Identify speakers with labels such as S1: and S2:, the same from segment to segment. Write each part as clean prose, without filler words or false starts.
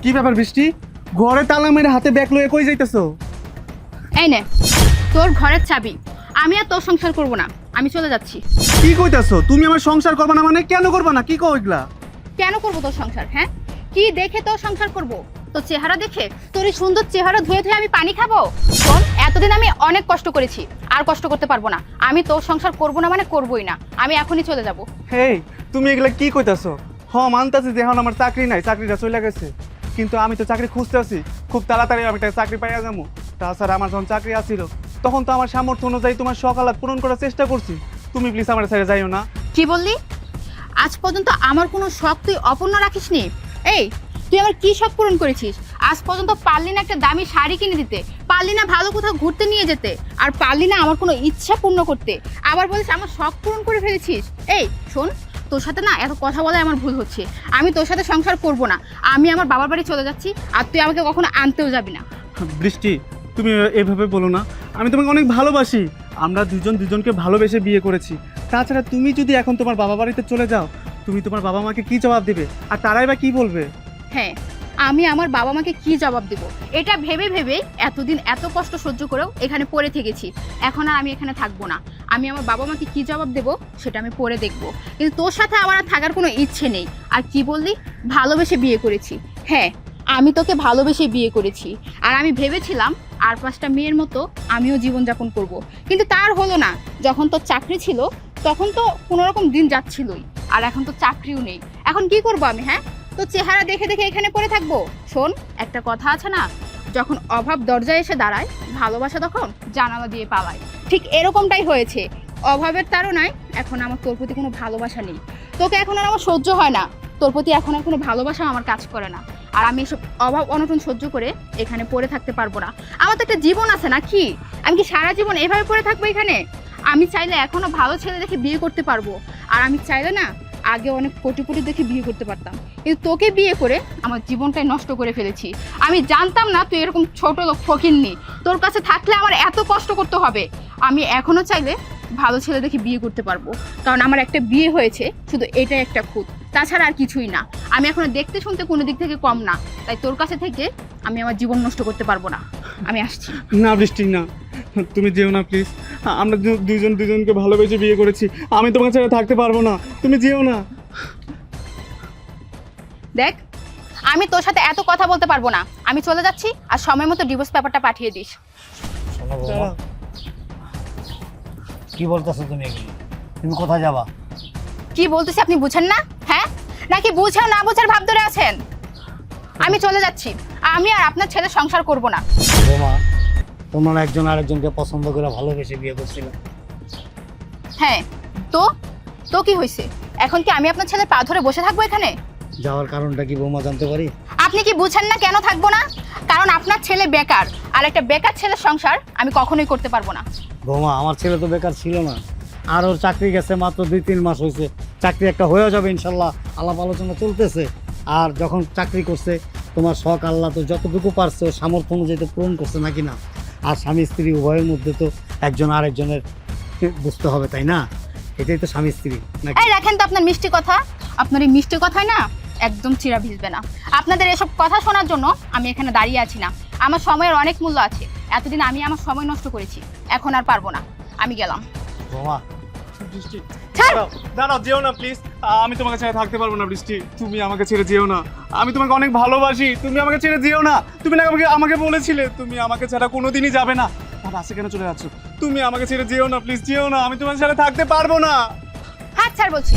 S1: কি ব্যাপার বৃষ্টি? ঘরে তালা মেরে হাতে ব্যাগ লয়ে কই যাইতেছো?
S2: এই নে তোর ঘরের চাবি। আমি আর তোর সংসার করব না, আমি চলে যাচ্ছি।
S1: কি কইতাছো? তুমি আমার সংসার করবা না মানে কেন করবা না? কি কও এগুলা?
S2: কেন করব তোর সংসার? হ্যাঁ, কি দেখে তোর সংসার করব? তোর চেহারা দেখে? তোর এই সুন্দর চেহারা ধুয়ে ধুয়ে আমি পানি খাবো? শোন, এতদিন আমি অনেক কষ্ট করেছি, আর কষ্ট করতে পারবো না। আমি তোর সংসার করব না মানে করবই না, আমি এখনই চলে যাব।
S1: হেই, তুমি এগুলা কি কইতাছো? মানতাছি যে এখন আমার চাকরি নাই, চাকরিটা চলে গেছে, কিন্তু আমি তো চাকরি খুঁজতে আছি। খুব তাড়াতাড়ি আমি একটা চাকরি পাইয়া যাবো। তাছাড়া আমার যখন চাকরি আসছিল তখন তো আমার সামর্থ্য অনুযায়ী তোমার সকালাত পূরণ করার চেষ্টা করছি। তুমি প্লিজ আমার ছেড়ে যাইও না।
S2: কি বললি? আজ পর্যন্ত আমার কোনো শখ তুই অপূর্ণ রাখিসনি? এই, তুই আমার কি শখ পূরণ করেছিস? আজ পর্যন্ত পারলি না একটা দামি শাড়ি কিনে দিতে, পারলি না ভালো কোথাও ঘুরতে নিয়ে যেতে, আর পারলি না আমার কোনো ইচ্ছা পূর্ণ করতে। আবার বলিস আমার শখ পূরণ করে ফেলেছিস। এই শোন, তোর সাথে না এত কথা বলে আমার ভুল হচ্ছে। আমি তোর সাথে সংসার করব না, আমি আমার বাবার বাড়ি চলে যাচ্ছি, আর তুই আমাকে কখনো আনতেও যাবি না।
S1: বৃষ্টি, তুমি এভাবে বলো না। আমি তোমাকে অনেক ভালোবাসি। আমরা দুজনকে ভালোবেসে বিয়ে করেছি। তাছাড়া তুমি যদি এখন তোমার বাবা বাড়িতে চলে যাও, তুমি তোমার বাবা মাকে কি জবাব দেবে? আর তারাই বা কি বলবে?
S2: হ্যাঁ, আমি আমার বাবা মাকে কি জবাব দেব এটা ভেবে ভেবে এতদিন এত কষ্ট সহ্য করেও এখানে পড়ে থেকেছি। এখন আর আমি এখানে থাকবো না। আমি আমার বাবা মাকে কি জবাব দেব সেটা আমি পরে দেখবো, কিন্তু তোর সাথে আমার আর থাকার কোনো ইচ্ছে নেই। আর কি বললি? ভালোবেসে বিয়ে করেছি? হ্যাঁ, আমি তোকে ভালোবেসে বিয়ে করেছি। আর আমি ভেবেছিলাম আর 5টা মেয়ের মতো আমিও জীবনযাপন করব, কিন্তু তার হলো না। যখন তোর চাকরি ছিল তখন তো কোনোরকম দিন যাচ্ছিলই, আর এখন তো চাকরিও নেই। এখন কি করব আমি? হ্যাঁ, তো চেহারা দেখে দেখে এখানে পড়ে থাকবো? শোন, একটা কথা আছে না, যখন অভাব দরজায় এসে দাঁড়ায়, ভালোবাসা তখন জানালা দিয়ে পালায়। ঠিক এরকমটাই হয়েছে। অভাবের তাড়নায় এখন আমার তোর প্রতি কোনো ভালোবাসা নেই। তোকে এখন আর আমার সহ্য হয় না, তোর প্রতি এখন আর কোনো ভালোবাসা আমার কাজ করে না। আর আমি এসব অভাব অনটন সহ্য করে এখানে পড়ে থাকতে পারবো না। আমার তো একটা জীবন আছে নাকি? আমি কি সারা জীবন এভাবে পড়ে থাকবো এখানে? আমি চাইলে এখনো ভালো ছেলে দেখে বিয়ে করতে পারবো। আর আমি চাইলে না আগে অনেক কোটি দেখে বিয়ে করতে পারতাম, কিন্তু তোকে বিয়ে করে আমার জীবনটাই নষ্ট করে ফেলেছি। আমি জানতাম না তুই এরকম ছোট লোক ফকিন্নি। তোর কাছে থাকলে আমার এত কষ্ট করতে হবে। আমি এখনো চাইলে ভালো ছেলে দেখে বিয়ে করতে পারবো, কারণ আমার একটা বিয়ে হয়েছে, শুধু এটাই একটা খুঁত, তাছাড়া আর কিছুই না। আমি এখনো দেখতে শুনতে কোনো দিক থেকে কম না, তাই তোর কাছে থেকে আমি আমার জীবন নষ্ট করতে পারবো না। আমি আসছি।
S1: না বৃষ্টি, না, তুমি যেও না প্লিজ। আমরা দুজনকে ভালোবেসে বিয়ে করেছি। আমি তোমার ছেড়ে থাকতে পারবো না। তুমি যেও না।
S2: দেখ, আমি তোর সাথে এত কথা বলতে পারবো না। আমি চলে যাচ্ছি, আর সময় মতো ডিভোর্স পেপারটা পাঠিয়ে দিস।
S3: শোনো বৌমা, কি বলতেছো তুমি এগুলো? তুমি কোথায় যাবা?
S2: কি বলতেছি আপনি বুঝেন না? হ্যাঁ, নাকি বুঝা না বুঝার ভাব ধরে আছেন? আমি চলে যাচ্ছি। আমি আর আপনার ছেলে সংসার করব না।
S3: বৌমা, তোমরা একজন আরেকজনকে পছন্দ করে ভালোবেসে বিয়ে করছিল।
S2: হ্যাঁ, তো তো কি হয়েছে? এখন কি আমি আপনার ছেলের পা ধরে বসে থাকবো এখানে?
S3: যাওয়ার কারণটা কি বৌমা জানতে পারি?
S2: আপনি কি বুঝেন না কেন থাকবো না? কারণ আপনার ছেলে বেকার, আর একটা বেকার ছেলের সংসার আমি কখনোই করতে পারবো না।
S3: বৌমা, আমার ছেলে তো বেকার ছিল না, আর ওর চাকরি গেছে মাত্র 2-3 মাস হয়েছে। চাকরি একটা হয়ে যাবে ইনশাল্লাহ, আলাপ আলোচনা চলতেছে। আর যখন চাকরি করছে, তোমার শখ আল্লাহ তো যতটুকু পারছে ওর সামর্থ্য অনুযায়ী তো পূরণ করছে নাকি না? আর স্বামী স্ত্রী উভয়ের মধ্যে তো একজন আরেকজনের বুঝতে হবে, তাই না? এটাই তো স্বামী স্ত্রী নাকি?
S2: এই রাখেন তো আপনার মিষ্টি কথা। আপনার এই মিষ্টি কথায় না একদম চিরা ভিজবে না। আপনাদের এসব কথা শোনার জন্য আমি এখানে দাঁড়িয়ে আছি না। আমার সময়ের অনেক মূল্য আছে। এতদিন আমি আমার সময় নষ্ট করেছি, এখন আর পারবো না। আমি গেলাম।
S3: বৌমা,
S1: বৃষ্টি,
S2: ছাড়।
S1: দাঁড়াও, যেও না প্লিজ। আমি তোমাকে ছেড়ে থাকতে পারবো না বৃষ্টি। তুমি আমাকে ছেড়ে যেও না। আমি তোমাকে অনেক ভালোবাসি। তুমি আমাকে ছেড়ে যেও না। তুমি না আমাকে বলেছিলে তুমি আমাকে ছাড়া কোনোদিনই যাবে না। তাহলে আজকে কেন চলে যাচ্ছ? তুমি আমাকে ছেড়ে যেও না প্লিজ, যেও না। আমি তোমার সাথে থাকতে পারবো না।
S2: হাত ছাড় বলছি।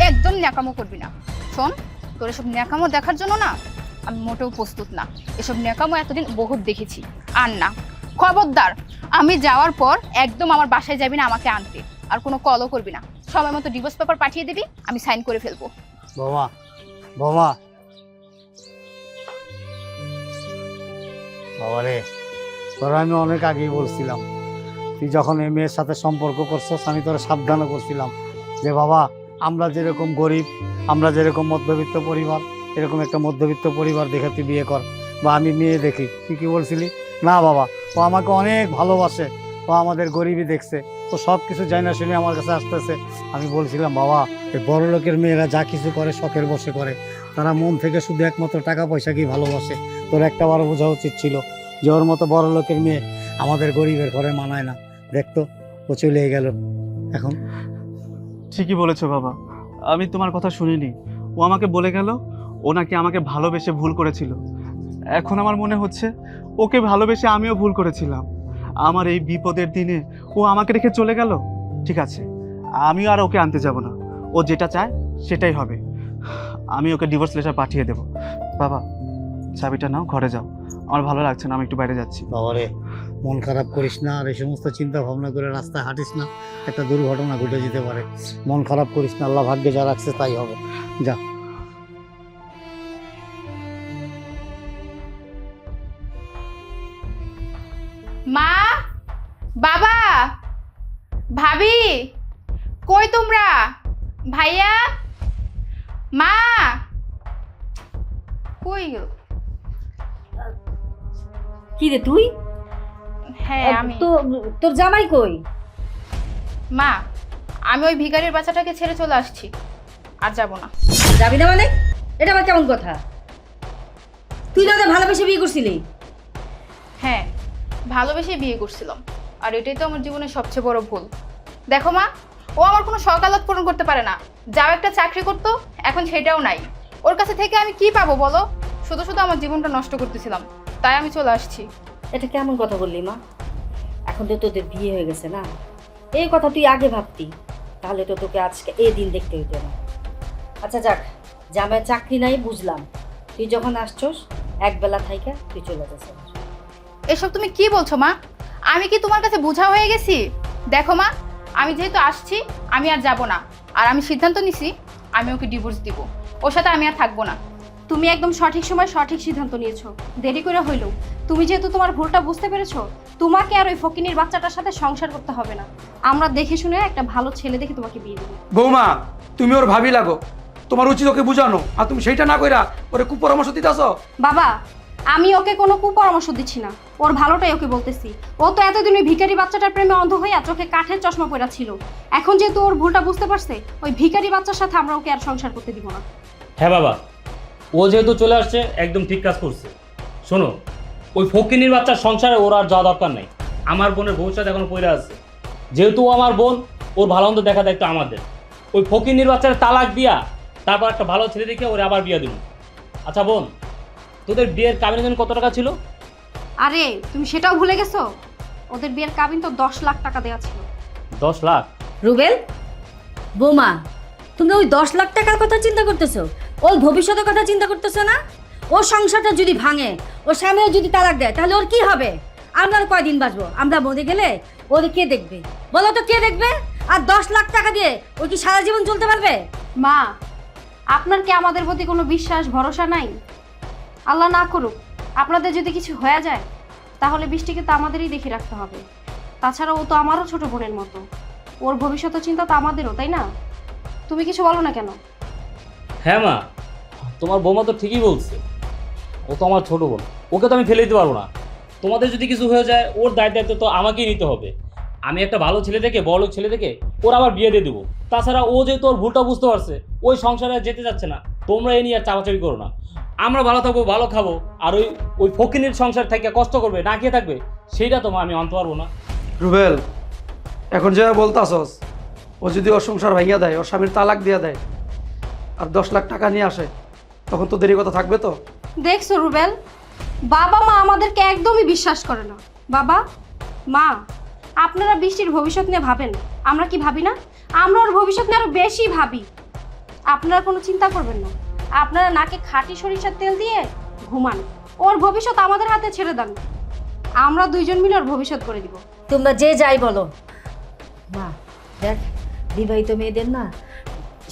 S2: একদম ন্যাকামো করবি না। শোন, তোর এসব ন্যাকামো দেখার জন্য না আমি মোটেও প্রস্তুত না। এসব ন্যাকামো এতদিন বহুত দেখেছি, আর না। খবরদার, আমি যাওয়ার পর একদম আমার বাসায় যাবি না আমাকে আনতে, আর কোনো কলও করবি না। সময় মতো ডিভোর্স পেপার পাঠিয়ে দিবি, আমি সাইন করে ফেলবো।
S3: বৌমা, বৌমা, বাবা রে, তোরা আমি অনেক আগেই বলছিলাম, তুই যখন এই মেয়ের সাথে সম্পর্ক করছস আমি তোরা সাবধানও করছিলাম যে বাবা, আমরা যেরকম গরিব, আমরা যেরকম মধ্যবিত্ত পরিবার, এরকম একটা মধ্যবিত্ত পরিবার দেখে তুই বিয়ে কর, বা আমি মেয়ে দেখি। তুই কি বলছিলি? না বাবা, ও আমাকে অনেক ভালোবাসে, ও আমাদের গরিবই দেখছে, ও ও সব কিছু জানি না শুনে আমার কাছে আসতেছে। আমি বলছিলাম বাবা, এই বড় লোকের মেয়েরা যা কিছু করে শখের বসে করে, তারা মন থেকে শুধু একমাত্র টাকা পয়সাকেই ভালোবাসে। তোর একটা বারো বোঝা উচিত ছিল যে ওর মতো বড় লোকের মেয়ে আমাদের গরিবের ঘরে মানায় না। দেখতো ও চলে গেল এখন।
S1: ঠিকই বলেছো বাবা, আমি তোমার কথা শুনিনি। ও আমাকে বলে গেল ও নাকি আমাকে ভালোবেসে ভুল করেছিল। এখন আমার মনে হচ্ছে ওকে ভালোবেসে আমিও ভুল করেছিলাম। আমার এই বিপদের দিনে ও আমাকে রেখে চলে গেল। ঠিক আছে, আমিও আর ওকে আনতে যাব না। ও যেটা চায় সেটাই হবে। আমি ওকে ডিভোর্স লেটার পাঠিয়ে দেব। বাবা, চাবিটা নাও, ঘরে যাও। আমার ভালো লাগছে না, আমি একটু বাইরে যাচ্ছি।
S3: বাবারে, মন খারাপ করিস না, আর এই সমস্ত চিন্তা ভাবনা করে রাস্তায় হাঁটিস না, একটা দুর্ঘটনা ঘটে যেতে পারে। মন খারাপ করিস না, আল্লাহ ভাগ্যে যা রাখছে তাই হবে। যা।
S2: মা, বাবা, ভাবি, কই তোমরা? ভাইয়া, মা, কই গেল?
S4: কি রে তুই?
S2: হ্যাঁ আমি।
S4: তোর জামাই কই?
S2: মা, আমি ওই ভিখারির বাচ্চাটাকে ছেড়ে চলে আসছি, আর যাব না।
S4: যাবি না মানে? এটা আবার কেমন কথা? তুই না ওদের ভালোবেসে বিয়ে করছিলি?
S2: হ্যাঁ, ভালোবেসে বিয়ে করছিলাম, আর এটাই তো আমার জীবনের সবচেয়ে বড় ভুল। দেখো মা, ও আমার কোনো শখ আহ্লাদ পূরণ করতে পারে না। যাও একটা চাকরি করতো, এখন সেটাও নাই। ওর কাছে থেকে আমি কি পাবো বলো? শুধু শুধু আমার জীবনটা নষ্ট করতেছিলাম, তাই আমি চলে আসছি।
S4: এটা কেমন কথা বললি মা? এখন তো তোদের বিয়ে হয়ে গেছে না, এই কথা তুই আগে ভাবতি, তাহলে তো তোকে আজকে এই দিন দেখতে হইতো না। আচ্ছা যাক, জামাই চাকরি নাই বুঝলাম, তুই যখন আসছস একবেলা থাইকা তুই চলে যাচ্ছিস।
S2: এসব তুমি কি বলছো মা? আমি কি তোমার কাছে বোঝা হয়ে গেছি? দেখো মা, আমি যেহেতু আসছি, আমি আর যাব না। আর আমি সিদ্ধান্ত নিছি, আমি ওকে ডিভোর্স দিব। ওর সাথে আমি আর থাকবো না।
S5: তুমি একদম সঠিক সময় সঠিক সিদ্ধান্ত নিয়েছো। দেরি করে হইলেও তুমি যেহেতু তোমার ভুলটা বুঝতে পেরেছো, তোমাকে আর ওই ফকিনীর বাচ্চাটার সাথে সংসার করতে হবে না। আমরা দেখে শুনে একটা ভালো ছেলে দেখে তোমাকে বিয়ে দেবো।
S6: বৌমা, তুমি ওর ভাবি লাগো, তোমার উচিত ওকে বুঝানো, আর তুমি সেইটা না কইরা ওরে কুপরামর্শ দিতেছ।
S5: বাবা, আমি ওকে কোনো কুপরামর্শ দিচ্ছি না, ওর ভালোটাই ওকে বলতেছি। ও তো এতদিন ওই ভিখারি বাচ্চাটার প্রেমে অন্ধ হইয়া চোখে কাঠের চশমা পড়া ছিল। এখন যেহেতু ওর ভুলটা বুঝতে পারছে, ওই ভিখারি বাচ্চার সাথে আমরা ওকে আর সংসার করতে দিব না।
S7: হ্যাঁ বাবা, ও যেহেতু চলে আসছে একদম ঠিক কাজ করছে। শোনো, ওই ফকিনীর বাচ্চার সংসারে ওর আর যাওয়া দরকার নেই। আমার বোনের ভবিষ্যৎ এখনো পড়ে আছে। যেহেতু ও আমার বোন, ওর ভালো মন্দ দেখা দায়িত্ব আমাদের। ওই ফকিনীর বাচ্চার তালাক দিয়া তারপর একটা ভালো ছেলে দেখে ওরে আবার বিয়ে দেবো। আচ্ছা বোন, তোদের বিয়ের কাবিনের জন্য কত টাকা ছিল?
S5: আরে তুমি সেটাও ভুলে গেছো? ওদের বিয়ের কাবিন তো 10 লাখ টাকা দেওয়া ছিল।
S7: 10 লাখ?
S4: রুবেল, বৌমা, তুমি ওই 10 লাখ টাকার কথা চিন্তা করতেছো? ওর ভবিষ্যতের কথা চিন্তা করতেছো না? ওর সংসারটা যদি ভাঙে, ওর স্বামীও যদি তালাক দেয়, তাহলে ওর কি হবে? আমরা আর কয়দিন বাঁচবো? আমরা মরে গেলে ওদের কে দেখবে বলো তো? কে দেখবে? আর 10 লাখ টাকা দিয়ে ও কি সারা জীবন চলতে পারবে?
S5: মা, আপনার কি আমাদের প্রতি কোনো বিশ্বাস ভরসা নাই? আল্লাহ না করুক আপনাদের যদি কিছু হয়ে যায়, তাহলে বৃষ্টিকে তো আমাদেরই দেখে রাখতে হবে। তাছাড়া ও তো আমারও ছোট বোনের মতো, ওর ভবিষ্যতের চিন্তা তো আমাদেরও, তাই না? তুমি কিছু বলো না কেন?
S7: হ্যাঁ মা, তোমার বৌমা তো ঠিকই বলছে। ও তো আমার ছোট বোন, ওকে তো আমি ফেলে দিতে পারবো না। তোমাদের যদি কিছু হয়ে যায়, ওর দায়িত্ব তো আমাকেই নিতে হবে। আমি একটা ভালো ছেলে দেখে, বড় লোক ছেলে দেখে ওর আবার বিয়ে দিয়ে দেবো। তাছাড়া ও যেহেতু ওর ভুলটা বুঝতে পারছে, ওই সংসারে আর যেতে যাচ্ছে না। তোমরা এ নিয়ে আর চাপাচাপি করো না। আমরা ভালো থাকবো, ভালো খাবো, আর ওই ফকিনীর সংসার থেকে কষ্ট করবে, না খেয়ে থাকবে, সেইটা তোমার আমি আনতে পারবো না।
S6: রুবেল, এখন যে বলতাছস, ও যদি ওর সংসার ভাঙিয়া দেয়, ওর স্বামীর তালাক দিয়ে দেয়, আর 10 লাখ টাকা নিয়ে আসে, তখন তো দেরি কথা থাকবে তো?
S5: দেখছো রুবেল, বাবা মা আমাদেরকে একদমই বিশ্বাস করে না। বাবা মা, আপনারা বৃষ্টির ভবিষ্যৎ নিয়ে ভাবেন, আমরা কি ভাবি না? আমরা ওর ভবিষ্যৎ নিয়ে আরো বেশি ভাবি। আপনারা কোনো চিন্তা করবেন না, আপনারা নাকে খাঁটি সরিষার তেল দিয়ে ঘুমান। ওর ভবিষ্যৎ আমাদের হাতে ছেড়ে দেন, আমরা দুইজন মিলে ওর ভবিষ্যৎ করে দিব।
S4: তোমরা যে যাই বলো, মা দেখ, বিবাহিত মেয়েদের না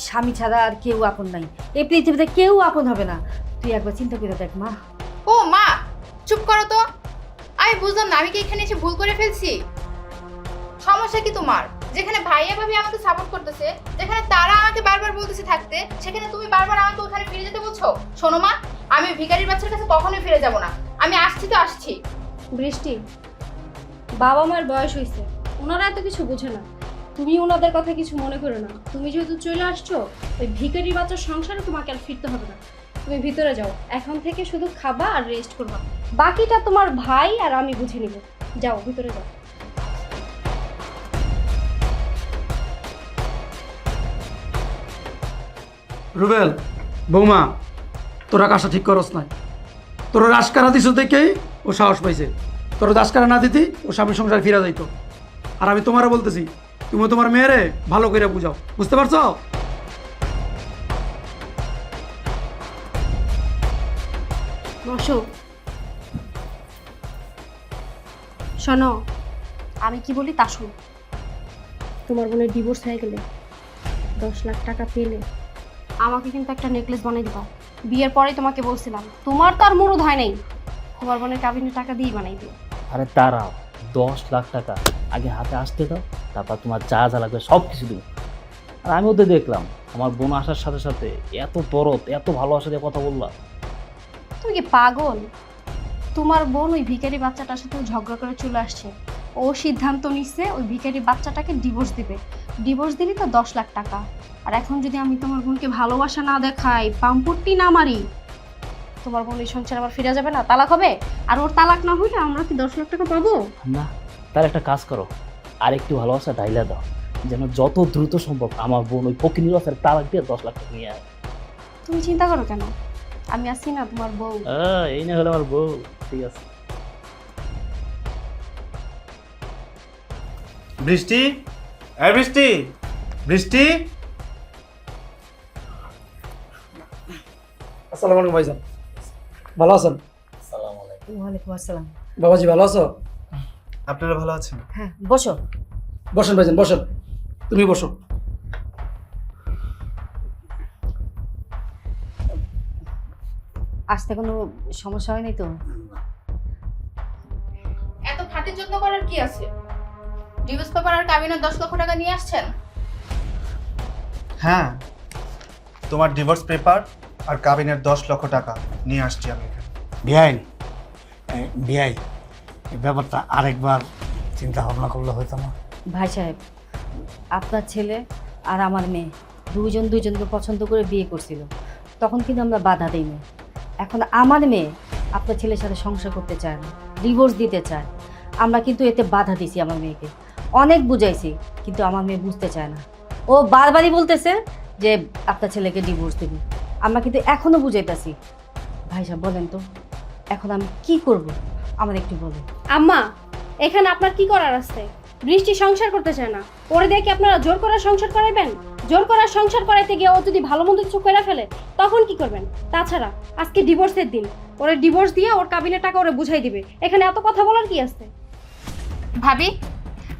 S4: স্বামী ছাড়া আর কেউ আপন নাই। এই পৃথিবীতে কেউ আপন হবে না। তুই একবার চিন্তা করে দেখ মা।
S2: ও মা, চুপ করো তো। আমি বুঝলাম না, আমি কি এখানে এসে ভুল করে ফেলছি? সমস্যা কি তোমার? যেখানে ভাইয়া ভাবি আমাকে সাপোর্ট করতেছে, যেখানে তারা আমাকে বারবার বলতেছে থাকতে, সেখানে তুমি বারবার আমাকে ওখানে ফিরে যেতে বলছো? শোনো মা, আমি ভিখারির বাচ্চার কাছে কখনোই ফিরে যাব না। আমি আসছি তো আসছি।
S5: বৃষ্টি, বাবা মার বয়স হয়েছে, ওনারা এত কিছু বোঝে না। তুমি ওনাদের কথা কিছু মনে করো না। তুমি যেহেতু চলে আসছো, ওই ভিখারি বাচ্চার সংসারে তোমাকে আর ফিরতে হবে না। তুমি ভিতরে যাও, এখন থেকে শুধু খাবা আর রেস্ট করবা। বাকিটা তোমার ভাই আর আমি বুঝে নিব। যাও ভিতরে যাও।
S6: রুবেল, বৌমা, তোরা কাজটা ঠিক করস নাই। তোরা রাজকারা দিছ দেখেই ও সাহস পাইছে। তোরা রাজকারা না দিতি ও স্বামীর সংসার ফিরা যাইতো। আর আমি তোমারও বলতেছি, তুমি তোমার মেয়েরে ভালো করে বুঝাও, বুঝতে পারছো?
S5: বসো। শোনো, আমি কি বলি তা শোনো। তোমার বোনের ডিভোর্স হয়ে গেলে 10 লাখ টাকা পেলে আমাকে কিন্তু একটা নেকলেস বানিয়ে দিবা। বিয়ের পরেই তোমাকে বলছিলাম, তোমার তো আর মুরুদ হয় নাই, তোমার বোনের কাবিনের টাকা দিয়ে বানাই দিও।
S7: আরে তারাও 10 লাখ টাকা আগে হাতে আসতে দাও, তারপর তোমার যা যা লাগবে সব কিছু দেবো। আর আমি ওদের দেখলাম আমার বোন আসার সাথে সাথে এত দরদ, এত ভালোবাসা দিয়ে কথা বললাম।
S5: তুমি কি পাগল? তোমার বোন ওই ভিখারি বাচ্চাটার সাথে ঝগড়া করে চলে আসছে। ও সিদ্ধান্ত নিচ্ছে ওই ভিখারি বাচ্চাটাকে ডিভোর্স দিবে। ডিভোর্স দিলে তো 10 লাখ টাকা। আর এখন যদি আমি তোমার বোনকে ভালোবাসা না দেখাই, পাম্পুট্টি না মারি, তোমার বোন এই সংসার আবার ফিরে যাবে না, তালাক হবে। আর ওর তালাক না হইলে আমরা কি 10 লাখ টাকা পাবো?
S7: না, তার একটা কাজ করো, আর একটু ভালোবাসা ঢাইলা দাও, যেন যত দ্রুত সম্ভব আমার বোন ওই ফকিনীর বাচ্চার তালাক দিয়ে 10 লাখ টাকা নিয়ে আয়।
S5: তুমি চিন্তা করো কেন, আমি আছি না তোমার বউ।
S7: এই না হলো আমার বউ। ঠিক আছে।
S1: বৃষ্টি, এই বৃষ্টি, বৃষ্টি।
S6: আসসালামু আলাইকুম ভাইজান, ভালো আছেন?
S4: ওয়ালাইকুম আসসালাম।
S6: বাবাজি ভালো আছো?
S1: আপনারা ভালো আছেন?
S4: হ্যাঁ, বসো।
S6: বসেন ভাইজান, বসেন, তুমি বসো।
S4: আসতে কোনো সমস্যা হয়নি তো?
S2: এত খাতির যত্ন করার কি আছে? ডিভোর্স পেপার আর কাবিনের 10 লক্ষ টাকা নিয়ে আসছেন?
S1: হ্যাঁ, তোমার ডিভোর্স পেপার আর কাবিনের 10 লক্ষ টাকা নিয়ে আসছি আমি এখানে।
S3: বিআইন, বিআই, এই ব্যাপারটা আরেকবার চিন্তা ভাবনা করলে হইতো না?
S4: ভাই সাহেব, আপনার ছেলে আর আমার মেয়ে দুজনকে পছন্দ করে বিয়ে করছিল, তখন কিন্তু আমরা বাধা দিইনি। এখন আমার মেয়ে আপনার ছেলের সাথে সংসার করতে চায় না, ডিভোর্স দিতে চায়। আমরা কিন্তু এতে বাধা দিছি। আমার মেয়েকে অনেক বুঝাইছি, কিন্তু আমার মেয়ে বুঝতে চায় না। ও বারবারই বলতেছে যে আপনার ছেলেকে ডিভোর্স দেব। আমরা কিন্তু এখনও বুঝাইতেছি। ভাই সাহেব বলেন তো, এখন আমি কি করব? আমার একটু বলেন।
S5: আম্মা, এখানে আপনার কি করার আছে? বৃষ্টি সংসার করতে চায় না, ওরে দেখে আপনারা জোর করার সংসার করাইবেন? জোর করার সংসার করাইতে গিয়ে ও যদি ভালো মন্দ কিছু করে ফেলে তখন কি করবেন? তাছাড়া আজকে ডিভোর্সের দিন, ওরে ডিভোর্স দিয়ে ওর কাবিনের টাকা ওরে বুঝাই দিবে। এখানে এত কথা বলার কি আছে?
S2: ভাবি,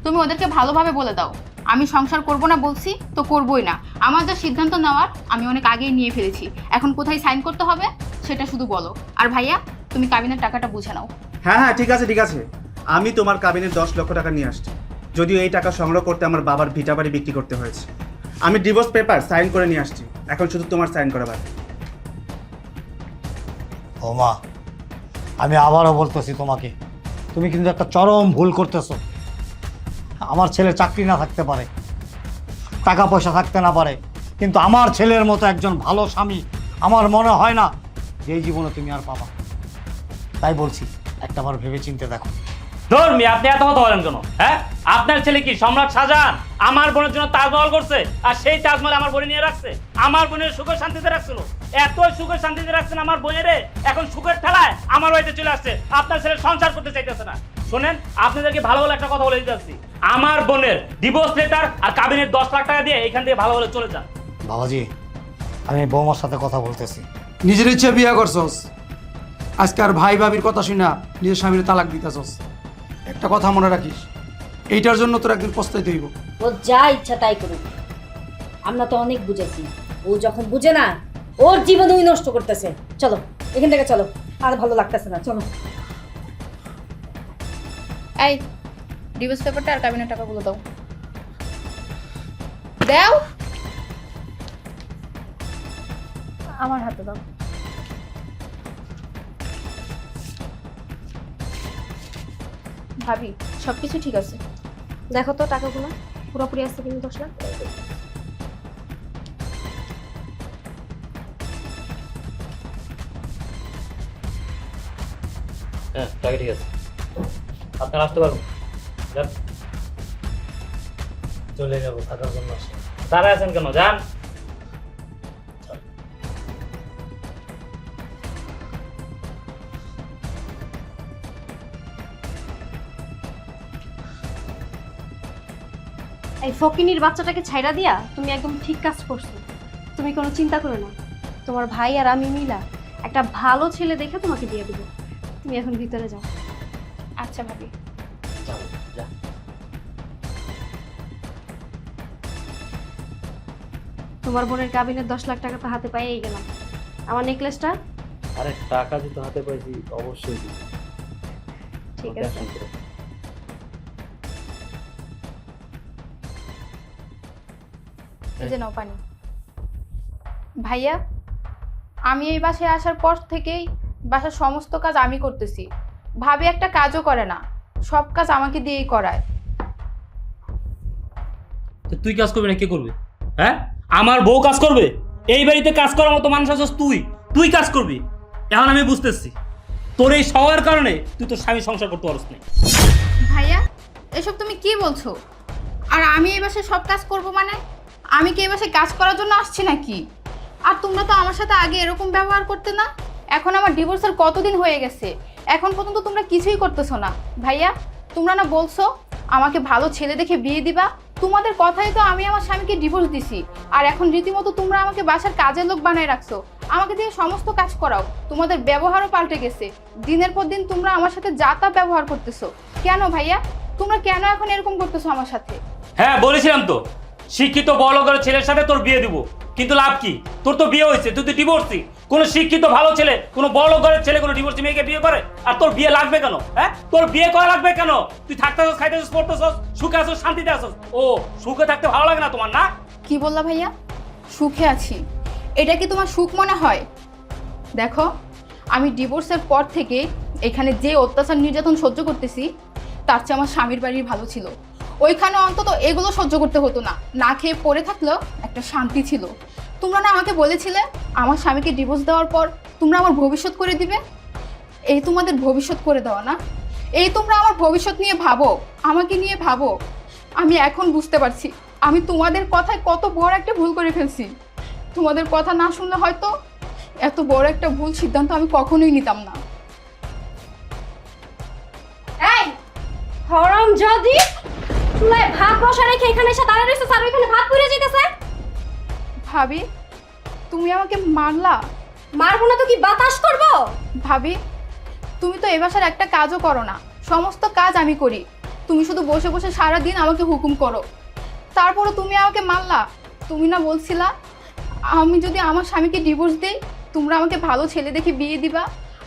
S2: তুমি ওদেরকে ভালোভাবে বলে দাও, আমি সংসার করব না বলছি তো করবই না। আমার যা সিদ্ধান্ত নেওয়ার আমি অনেক আগেই নিয়ে ফেলেছি। এখন কোথায় সাইন করতে হবে সেটা শুধু বলো। আর ভাইয়া, তুমি কাবিনের টাকাটা বুঝে নাও।
S1: হ্যাঁ হ্যাঁ, ঠিক আছে ঠিক আছে, আমি তোমার কাবিনের 10 লক্ষ টাকা নিয়ে আসছি। যদিও এই টাকা সংগ্রহ করতে আমার বাবার ভিটা বাড়ি বিক্রি করতে হয়েছে। আমি ডিভোর্স পেপার সাইন করে নিয়ে আসছি, এখন শুধু তোমার সাইন করা বাকি।
S3: ও মা, আমি আবারও বলতেছি তোমাকে, তুমি কিন্তু একটা চরম ভুল করতেছো। আমার ছেলে চাকরি না থাকতে পারে, টাকা পয়সা থাকতে না পারে, কিন্তু আমার ছেলের মতো একজন ভালো স্বামী আমার মনে হয় না যে এই জীবনে তুমি আর পাবা। তাই বলছি, একটাবার ভেবে চিন্তে দেখো।
S7: ধর্মী, আপনি এত কথা বলেন কেন? হ্যাঁ, আপনার ছেলে কি সম্রাট শাহজাহান আমার বোনের জন্য তাজমহল করছে, আর সেই তাজমহল আমার বোনে নিয়ে রাখছে? আমার বোনের সুখের শান্তিতে রাখছিল, এত সুখের শান্তিতে রাখছেন আমার বোনেরে, এখন সুখের ঠেলায় আমার বাড়িতে চলে আসছে। আপনার ছেলে সংসার করতে চাইতেছে না। শোনেন, আপনাদেরকে ভালো ভালো একটা কথা বলে দিতে আসছি, আমার বোনের ডিভোর্স লেটার আর কাবিনের 10 লাখ টাকা দিয়ে এখান থেকে ভালো ভালো চলে যান।
S3: বাবাজি, আমি বৌমার সাথে কথা বলতেছি।
S6: নিজের ইচ্ছে বিয়ে করছস, আজকে আর ভাই ভাবির কথা শুনা নিজের স্বামীর তালাক দিতেছস। একটা কথা মনে রাখিস, এইটার জন্য তোর একদিন পস্তাইতে হইব।
S4: ও যা ইচ্ছা তাই করুক, আমরা তো অনেক বুঝেছি। ও যখন বুঝে না, ওর জীবন ওই নষ্ট করতেছে। চলো এখান থেকে চলো, আর ভালো লাগতেছে না, চলো।
S2: এই ডিভোর্স পেপারটা আর কাবিনের টাকাগুলো দাও। দাও।
S5: আমার হাতে দাও।
S2: ভাবি, সবকিছু ঠিক আছে?
S5: দেখো তো টাকাগুলো পুরোপুরি আসছে কিনা 10 লাখ।
S7: হ্যাঁ টাকা ঠিক আছে, আপনারা আসতে পারবেন। যান।
S3: চলে যাবো থাকার জন্য আসে।
S7: দাঁড়ায় আছেন কেন, যান।
S5: এই ফকিনির বাচ্চাটাকে ছাইড়া দিয়া তুমি একদম ঠিক কাজ করছো। তুমি কোনো চিন্তা করো না, তোমার ভাই আর আমি মিলা একটা ভালো ছেলে দেখে তোমাকে দিয়ে দেবো। তুমি এখন ভিতরে যাও।
S2: আচ্ছা ভাবি।
S7: যাও, যা।
S5: তোমার বোনের কাবিনের 10 লাখ টাকা তো হাতে পাইয়েই গেলাম। আমার নেকলেসটা
S7: আরে টাকা দিতে হাতে পাইছি, অবশ্যই দিবো।
S5: ঠিক
S7: আমাকে
S5: আছে।
S7: এখন করো।
S2: এই যে নাও পানি। ভাইয়া, আমি এই বাসায় আসার পর থেকেই বাসার সমস্ত কাজ আমি করতেছি। ভাবি একটা কাজও করে না, সব কাজ আমাকে দিয়েই করায়।
S7: তো তুই কাজ করবি না কে করবে? হ্যাঁ, আমার বউ কাজ করবে? এই বাড়িতে কাজ করার মতো মানুষ আছিস তুই, তুই কাজ করবি? এখন আমি বুঝতেছি তোর এই স্বভাবের কারণে তুই তোর স্বামী সংসার করতে পারছ না।
S2: ভাইয়া, এসব তুমি কি বলছো? আর আমি এই বাসায় সব কাজ করব মানে? আমি কি এই বাসায় কাজ করার জন্য আসছি নাকি? আর তোমরা তো আমার সাথে আগে এরকম ব্যবহার করতে না। এখন আমার ডিভোর্সের কতদিন হয়ে গেছে, এখন পর্যন্ত তোমরা কিছুই করতেছো না। ভাইয়া, তোমরা না বলছো আমাকে ভালো ছেলে দেখে বিয়ে দিবা? তোমাদের কথাই তো আমি আমার স্বামীকে ডিভোর্স দিছি, আর এখন রীতিমতো তোমরা আমাকে বাসার কাজের লোক বানায় রাখছো, আমাকে দিয়ে সমস্ত কাজ করাও। তোমাদের ব্যবহারও পাল্টে গেছে, দিনের পর দিন তোমরা আমার সাথে যা তা ব্যবহার করতেছো। কেন ভাইয়া, তোমরা কেন এখন এরকম করতেছো আমার সাথে?
S7: হ্যাঁ বলেছিলাম তো, শিক্ষিত বড় ঘরের ছেলের সাথে তোর বিয়ে দিব, কিন্তু লাভ কি? তোর তো বিয়ে হয়েছে, তুই তো ডিভোর্সি। কোন শিক্ষিত ভালো ছেলে, কোন বড় ঘরের ছেলে কোন ডিভোর্সি মেয়েকে বিয়ে করে? আর তোর বিয়ে লাগবে কেন? হ্যাঁ, তোর বিয়ে করা লাগবে কেন? তুই থাকতেছস, খাইতেছস, পড়তেছস, সুখে আছস, শান্তিতে আছস। ও, সুখে থাকতে ভালো লাগে না তোমার, না?
S2: কি বললা ভাইয়া? সুখে আছি? এটা কি তোমার সুখ মনে হয়? দেখো, আমি ডিভোর্সের পর থেকে এখানে যে অত্যাচার নির্যাতন সহ্য করতেছি, তার চেয়ে আমার স্বামীর বাড়ি ভালো ছিল। ওইখানে অন্তত এগুলো সহ্য করতে হতো না, না খেয়ে পড়ে থাকলেও একটা শান্তি ছিল। তোমরা না আমাকে বলেছিলে আমার স্বামীকে ডিভোর্স দেওয়ার পর তোমরা আমার ভবিষ্যৎ করে দিবে? এই তোমাদের ভবিষ্যৎ করে দেওয়া না? এই তোমরা আমার ভবিষ্যৎ নিয়ে ভাবো, আমাকে নিয়ে ভাবো। আমি এখন বুঝতে পারছি আমি তোমাদের কথায় কত বড় একটা ভুল করে ফেলছি। তোমাদের কথা না শুনলে হয়তো এত বড় একটা ভুল সিদ্ধান্ত আমি কখনোই নিতাম না।
S5: এই হারামজাদি, তুই ভাত বসা রেখে এখানে এসে দাঁড়িয়ে রইছিস আর ওইখানে ভাত পুড়ে যাইতেছে।
S2: ভাবি, তুমি আমাকে মারলা?
S5: মারবো না তো কি বাতাস করব?
S2: ভাবি, তুমি তো এ বাসার একটা কাজও করো না, সমস্ত কাজ আমি করি। তুমি শুধু বসে বসে সারা দিন আমাকে হুকুম করো, তারপরও তুমি আমাকে মারলা। তুমি না বলছিলা আমি যদি আমার স্বামীকে ডিভোর্স দেই তোমরা আমাকে ভালো ছেলে দেখে বিয়ে দিবা,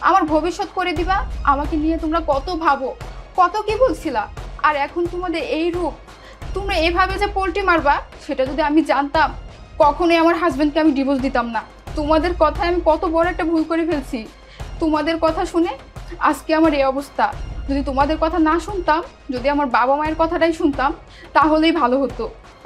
S2: আমার ভবিষ্যৎ করে দিবা, আমাকে নিয়ে তোমরা কত ভাবো, কত কি বলছিলা। আর এখন তোমাদের এই রূপ, তোমরা এভাবে যে পোল্টি মারবা সেটা যদি আমি জানতাম কখনোই আমার হাজব্যান্ডকে আমি ডিভোর্স দিতাম না। তোমাদের কথায় আমি কত বড় একটা ভুল করে ফেলছি। তোমাদের কথা শুনে আজকে আমার এই অবস্থা। যদি তোমাদের কথা না শুনতাম, যদি আমার বাবা মায়ের কথাটাই শুনতাম, তাহলেই ভালো হতো।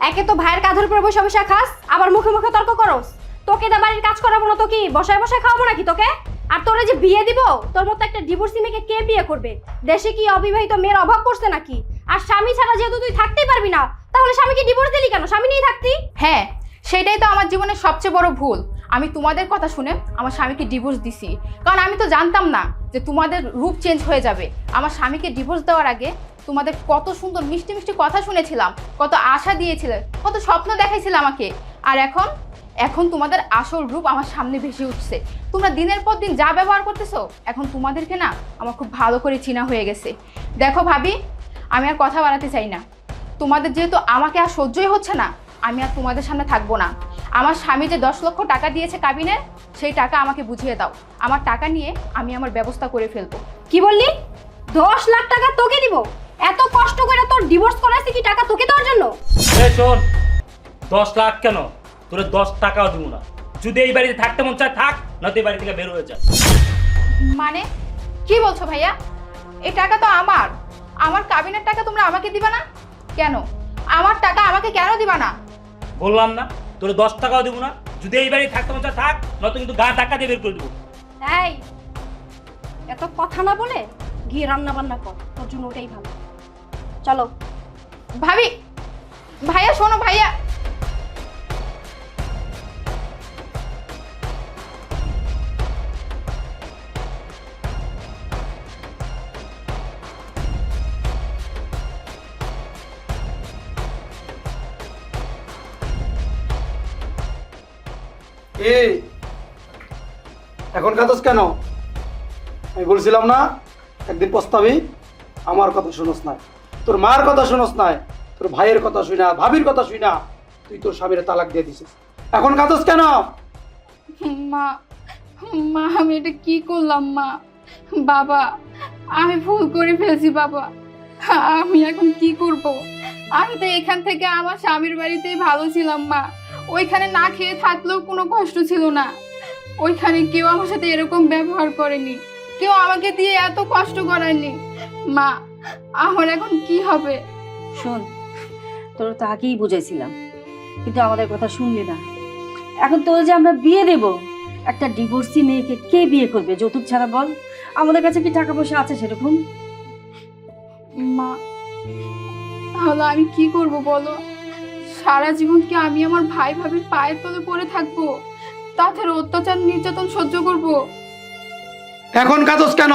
S5: একে তো ভাইয়ের কাঁধের উপরে বসে বসে খাস, আবার মুখে মুখে তর্ক করস। তোকে দা বাড়ির কাজ করাবো না তো কি বসায় বসায় খাওয়াবো নাকি তোকে? আর তোরে যে বিয়ে দিব, তোর মতো একটা ডিভোর্সি মেয়েকে কে বিয়ে করবে? দেশে কি অবিবাহিত মেয়ের অভাব পড়ছে নাকি? আর স্বামী ছাড়া যেহেতু তুই থাকতেই পারবি না, তাহলে স্বামীকে ডিভোর্স দিলি কেন? স্বামী নিয়েই থাকতি।
S2: হ্যাঁ, সেটাই তো আমার জীবনের সবচেয়ে বড় ভুল। আমি তোমাদের কথা শুনে আমার স্বামীকে ডিভোর্স দিছি, কারণ আমি তো জানতাম না যে তোমাদের রূপ চেঞ্জ হয়ে যাবে। আমার স্বামীকে ডিভোর্স দেওয়ার আগে তোমাদের কত সুন্দর মিষ্টি মিষ্টি কথা শুনেছিলাম, কত আশা দিয়েছিলে, কত স্বপ্ন দেখাইছিলে আমাকে। আর এখন তোমাদের আসল রূপ আমার সামনে ভেসে উঠছে। তোমরা দিনের পর দিন যা ব্যবহার করতেছো, এখন তোমাদেরকে না আমার খুব ভালো করে চেনা হয়ে গেছে। দেখো ভাবি, আমি আর কথা বাড়াতে চাই না। তোমাদের যেহেতু আমাকে আর সহ্যই হচ্ছে না, আমি আর তোমাদের সামনে থাকবো না। আমার স্বামী যে 10 লক্ষ টাকা দিয়েছে কাবিনের, সেই টাকা আমাকে বুঝিয়ে দাও। আমার টাকা নিয়ে আমি আমার ব্যবস্থা করে ফেলবো।
S5: কি বললি? 10 লাখ টাকা তোকে দিব? এত কষ্ট করে তোর ডিভোর্স করাইছি কি টাকা তোকে দেওয়ার জন্য?
S7: এই শোন, 10 লাখ কেন, তোর 10 টাকাও দিব না। যদি এই বাড়িতে থাকতে মন চায় থাক, নয়তো এই বাড়ি থেকে বের হয়ে যা।
S2: মানে কি বলছো ভাইয়া? এই টাকা তো আমার কাবিনের টাকা তোমরা আমাকে দিবা না? কেন আমার টাকা আমাকে কেন দিবা না?
S7: বললাম না তোর 10 টাকাও দেবো না। যদি এই বাড়ি থাকতে মন চায় থাক, নয়তো কিন্তু গা টাকা দিয়ে বের করে দেবো।
S5: এই এত কথা না বলে গিয়ে রান্না বান্না কর, তোর জন্য ওটাই ভালো। চলো।
S2: ভাবি, ভাইয়া শোনো ভাইয়া।
S6: এই এখন কাঁদছ কেন? আমি বলছিলাম না একদিন পস্তাবি। আমার কথা শুনোস না, তোর মার কথা শুনোস না, তোর ভাইয়ের কথা শুই না, ভাবির কথা শুই না, তুই তোর স্বামীর তালাক দিয়ে দিছিস। এখন কাঁদছ কেন?
S2: মা, মা আমি এটা কি করলাম মা? বাবা আমি ভুল করে ফেলছি বাবা, আমি এখন কি করব? আমি তো এখান থেকে আমার স্বামীর বাড়িতেই ভালো ছিলাম মা। ওইখানে না খেয়ে থাকলেও কোনো কষ্ট ছিল না। ওইখানে কেউ আমার সাথে এরকম ব্যবহার করেনি, কেউ আমাকে দিয়ে এত কষ্ট করায়নি। মা আমার এখন কি হবে?
S4: শোন, তোর তো আগেই বুঝাইছিলাম, কিন্তু আমাদের কথা শুনলি না। এখন তোর যে আমরা বিয়ে দেব, একটা ডিভোর্সি মেয়েকে কে বিয়ে করবে যৌতুক ছাড়া বল? আমাদের কাছে কি টাকা পয়সা আছে সেরকম?
S2: মা তাহলে আমি কি করব বলো? সারা জীবন কি আমি আমার ভাই ভাবির পায়ের তলে পড়ে থাকবো, তাদের অত্যাচার নির্যাতন সহ্য করব?
S6: এখন কাঁদছ কেন?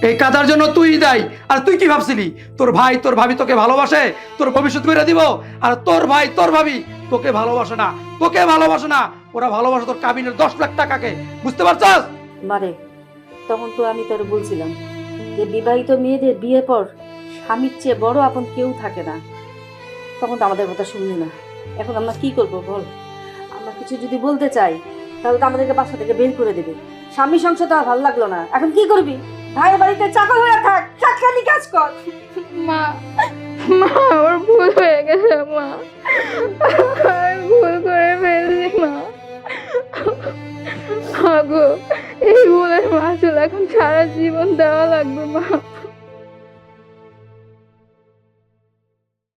S6: এই কাঁদার জন্য তুই দায়ী। আর তুই কি ভাবছিলি তোর ভাই তোর ভাবি তোকে ভালোবাসে, তোর ভবিষ্যৎ করে দিব? আর তোর ভাই তোর ভাবি তোকে ভালোবাসে না, তোকে ভালোবাসে না। ওরা ভালোবাসে তোর কাবিনের 10 লাখ টাকাকে, বুঝতে পারছস?
S4: মারে, তখন তো আমি তোর বলছিলাম যে বিবাহিত মেয়েদের বিয়ের পর স্বামীর চেয়ে বড় আপন কেউ থাকে না। তখন তো আমাদের কথা শুনলি না। এখন আমরা কি করব বল? আমরা কিছু যদি বলতে চাই তাহলে তো আমাদেরকে বাসা থেকে বের করে দেবে। স্বামী সংসার তো আর ভালো লাগলো না। এখন কি করবি? ভাইয়ের বাড়িতে চাকর হয়ে থাক, চাকরানি কাজ কর।
S2: মা, মা ওর ভুল হয়ে গেছে মা, আমি ভুল করে ফেলছি মা। আগো এই ভুলের মাসুল এখন সারা জীবন দেওয়া লাগবে মা।